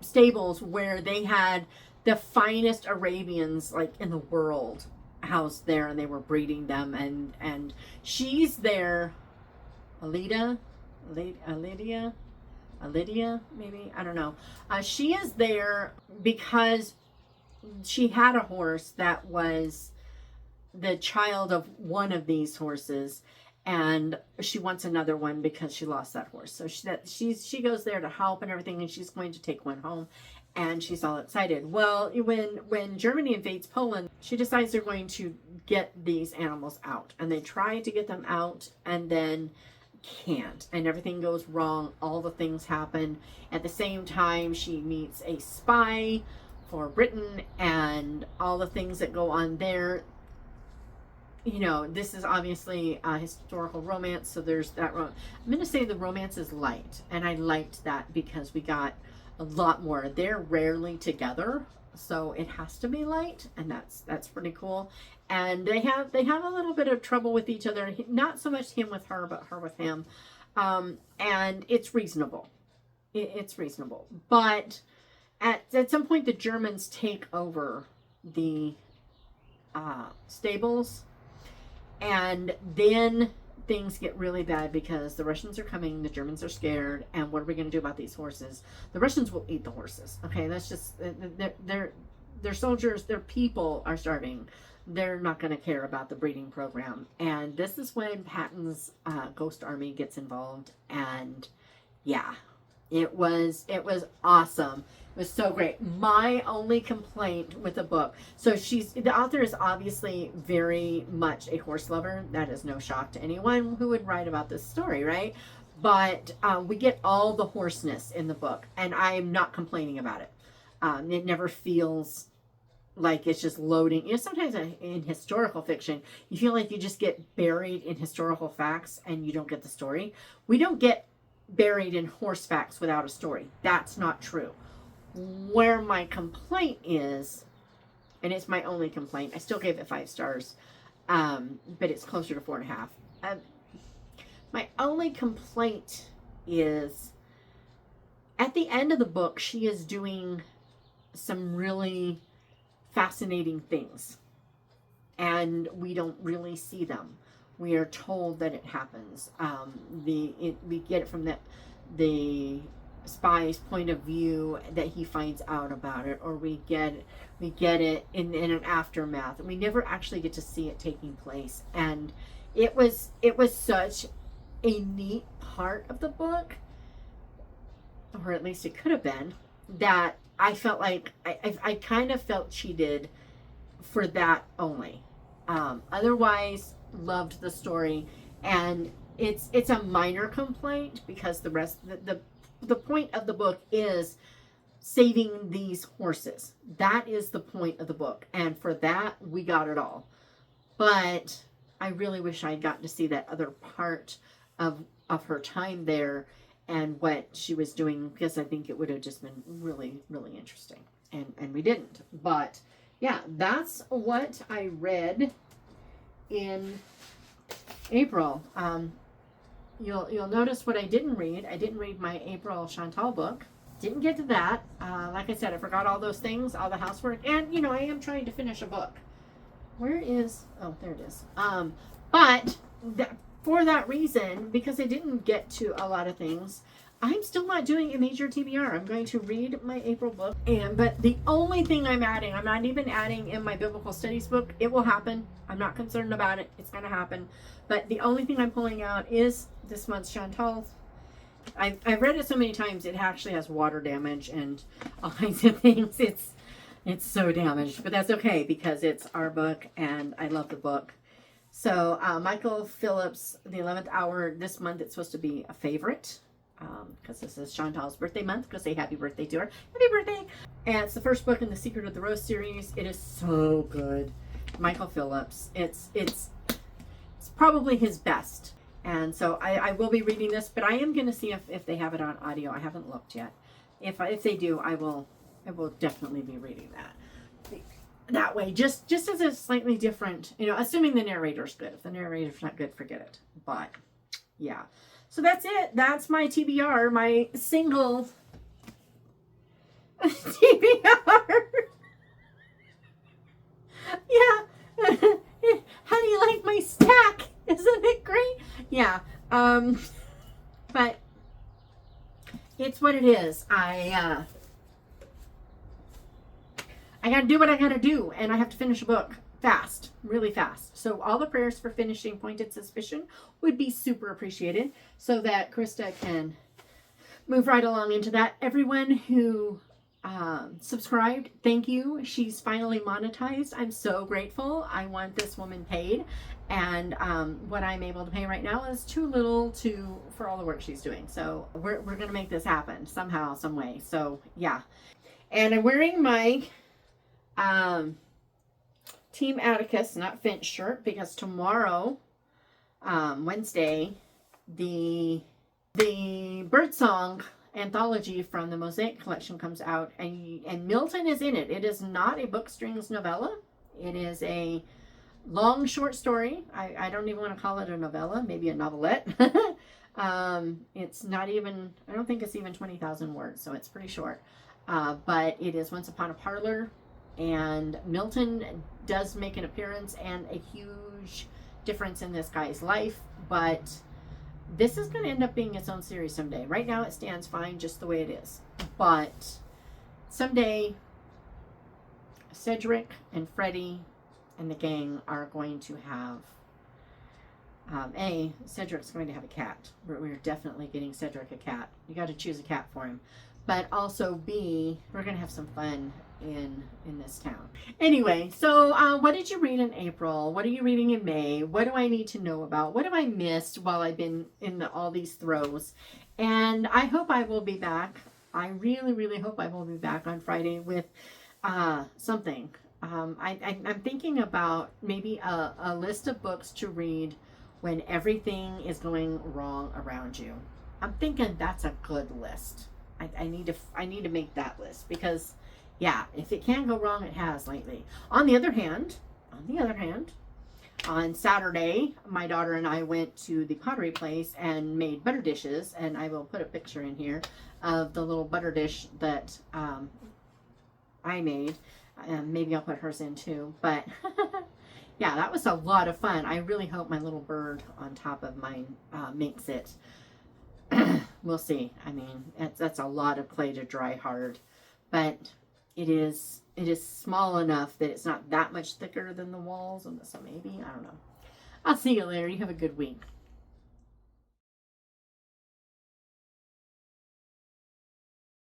stables where they had the finest Arabians like in the world housed there, and they were breeding them, and she's there, Lydia, maybe, I don't know. She is there because she had a horse that was the child of one of these horses, and she wants another one because she lost that horse. So she goes there to help and everything, and she's going to take one home, and she's all excited. Well, when Germany invades Poland, she decides they're going to get these animals out, and they try to get them out, and then can't, and everything goes wrong. All the things happen at the same time. She meets a spy for Britain, and all the things that go on there. This is obviously a historical romance, so there's that. I'm going to say the romance is light, and I liked that because we got a lot more. They're rarely together, so it has to be light, and that's pretty cool. And they have a little bit of trouble with each other. Not so much him with her, but her with him. And it's reasonable. It's reasonable. But at some point, the Germans take over the stables. And then things get really bad because the Russians are coming, the Germans are scared, and what are we going to do about these horses? The Russians will eat the horses. Okay, that's just, their soldiers, their people are starving. They're not going to care about the breeding program. And this is when Patton's Ghost Army gets involved. And yeah, it was awesome. It was so great. My only complaint with the book, so the author is obviously very much a horse lover. That is no shock to anyone who would write about this story, right? But we get all the hoarseness in the book, and I'm not complaining about it. It never feels like it's just loading. Sometimes in historical fiction, you feel like you just get buried in historical facts and you don't get the story. We don't get buried in horse facts without a story. That's not true. Where my complaint is, and it's my only complaint, I still gave it 5 stars, but it's closer to 4.5. My only complaint is at the end of the book, she is doing some really fascinating things, and we don't really see them. We are told that it happens. We get it from the spy's point of view that he finds out about it, or we get it in an aftermath. We never actually get to see it taking place, and it was such a neat part of the book, or at least it could have been, that I felt like I kind of felt cheated for that only. Otherwise, loved the story, and it's a minor complaint because the rest the point of the book is saving these horses. That is the point of the book, and for that we got it all. But I really wish I had gotten to see that other part of her time there and what she was doing, because I think it would have just been really, really interesting. And we didn't. But yeah, that's what I read in April. You'll notice what I didn't read. I didn't read my April Chantal book. Didn't get to that. Like I said, I forgot all those things, all the housework. And, I am trying to finish a book. Where is... Oh, there it is. But for that reason, because I didn't get to a lot of things, I'm still not doing a major TBR. I'm going to read my April book. But the only thing I'm adding, I'm not even adding in my biblical studies book. It will happen. I'm not concerned about it. It's going to happen. But the only thing I'm pulling out is this month's Chantal. I've read it so many times, it actually has water damage and all kinds of things. It's so damaged, but that's okay because it's our book and I love the book. So Michael Phillips, the 11th Hour, this month it's supposed to be a favorite because this is Chantal's birthday month. Go say happy birthday to her. Happy birthday! And it's the first book in the Secret of the Rose series. It is so good. Michael Phillips. It's probably his best. And so I will be reading this, but I am going to see if they have it on audio. I haven't looked yet. If they do, I will definitely be reading that way. Just as a slightly different, assuming the narrator's good. If the narrator's not good, forget it. But yeah. So that's it. That's my TBR, my single TBR. Yeah. How do you like my stack? Isn't it great? Yeah. But it's what it is. I gotta do what I gotta do, and I have to finish a book fast, really fast. So all the prayers for finishing Pointed Suspicion would be super appreciated, so that Krista can move right along into that. Everyone who subscribed, thank you. She's finally monetized. I'm so grateful. I want this woman paid, and what I'm able to pay right now is too little for all the work she's doing. So we're gonna make this happen somehow, some way. So yeah, and I'm wearing my Team Atticus, not Finch shirt, because tomorrow, Wednesday, the BirdSong anthology from the Mosaic collection comes out, and Milton is in it. It is not a book strings novella. It is a long short story. I don't even want to call it a novella, maybe a novelette. It's not even, I don't think it's even 20,000 words, so it's pretty short. But it is Once Upon a Parlor, and Milton does make an appearance and a huge difference in this guy's life, but this is going to end up being its own series someday. Right now it stands fine just the way it is, but someday Cedric and Freddie and the gang are going to have Cedric's going to have a cat. We're definitely getting Cedric a cat. You got to choose a cat for him. But also B, we're going to have some fun in this town. Anyway, so what did you read in April? What are you reading in May? What do I need to know about? What have I missed while I've been in all these throes? And I hope I will be back. I really, really hope I will be back on Friday with something. I'm thinking about maybe a list of books to read when everything is going wrong around you. I'm thinking that's a good list. I need to make that list because, yeah, if it can go wrong, it has lately. On the other hand, on Saturday, my daughter and I went to the pottery place and made butter dishes, and I will put a picture in here of the little butter dish that I made. Maybe I'll put hers in too, but yeah, that was a lot of fun. I really hope my little bird on top of mine makes it. We'll see. I mean, that's a lot of clay to dry hard, but it is small enough that it's not that much thicker than the walls, and so maybe, I don't know. I'll see you later. You have a good week.